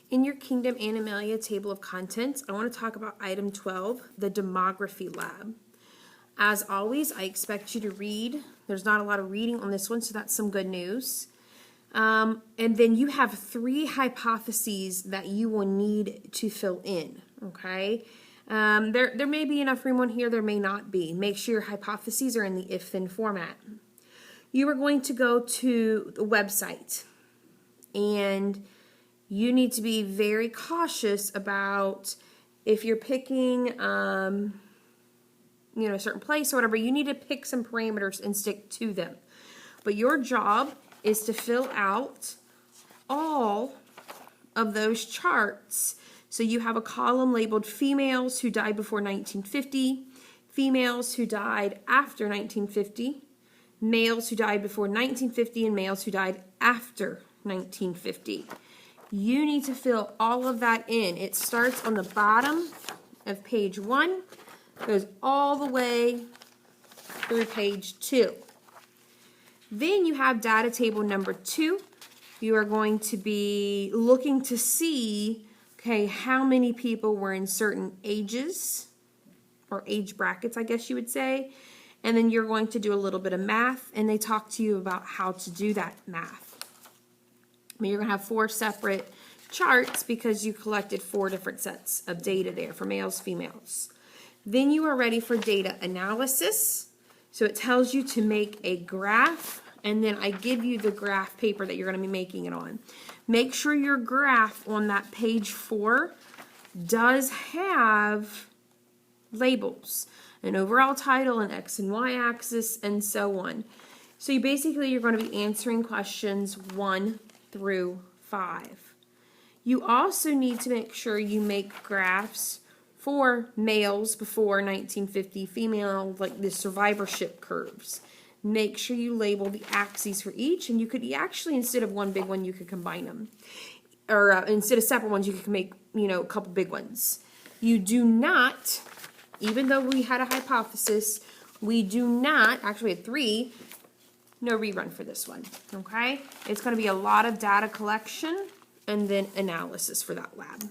In your Kingdom Animalia table of contents, I want to talk about item 12, the Demography Lab. As always, I expect you to read. There's not a lot of reading on this one, so that's some good news. And then you have 3 hypotheses that you will need to fill in, okay? There may be enough room on here, there may not be. Make sure your hypotheses are in the if-then format. You are going to go to the website, and you need to be very cautious about if you're picking, a certain place or whatever. You need to pick some parameters and stick to them. But your job is to fill out all of those charts. So you have a column labeled females who died before 1950, females who died after 1950, males who died before 1950, and males who died after 1950. You need to fill all of that in. It starts on the bottom of page 1, goes all the way through page 2. Then you have data table number 2. You are going to be looking to see, okay, how many people were in certain ages, or age brackets, I guess you would say. And then you're going to do a little bit of math, and they talk to you about how to do that math. You're going to have 4 separate charts because you collected 4 different sets of data there for males, females. Then you are ready for data analysis. So it tells you to make a graph, and then I give you the graph paper that you're going to be making it on. Make sure your graph on that page 4 does have labels, an overall title, an X and Y axis, and so on. So you're going to be answering questions 1 through 5. You also need to make sure you make graphs for males before 1950, female, like the survivorship curves. Make sure you label the axes for each, and you could actually, instead of one big one, you could combine them. Or instead of separate ones, you could make, a couple big ones. You do not, even though we had a hypothesis, we do not, actually had 3, no rerun for this one, okay? It's going to be a lot of data collection and then analysis for that lab.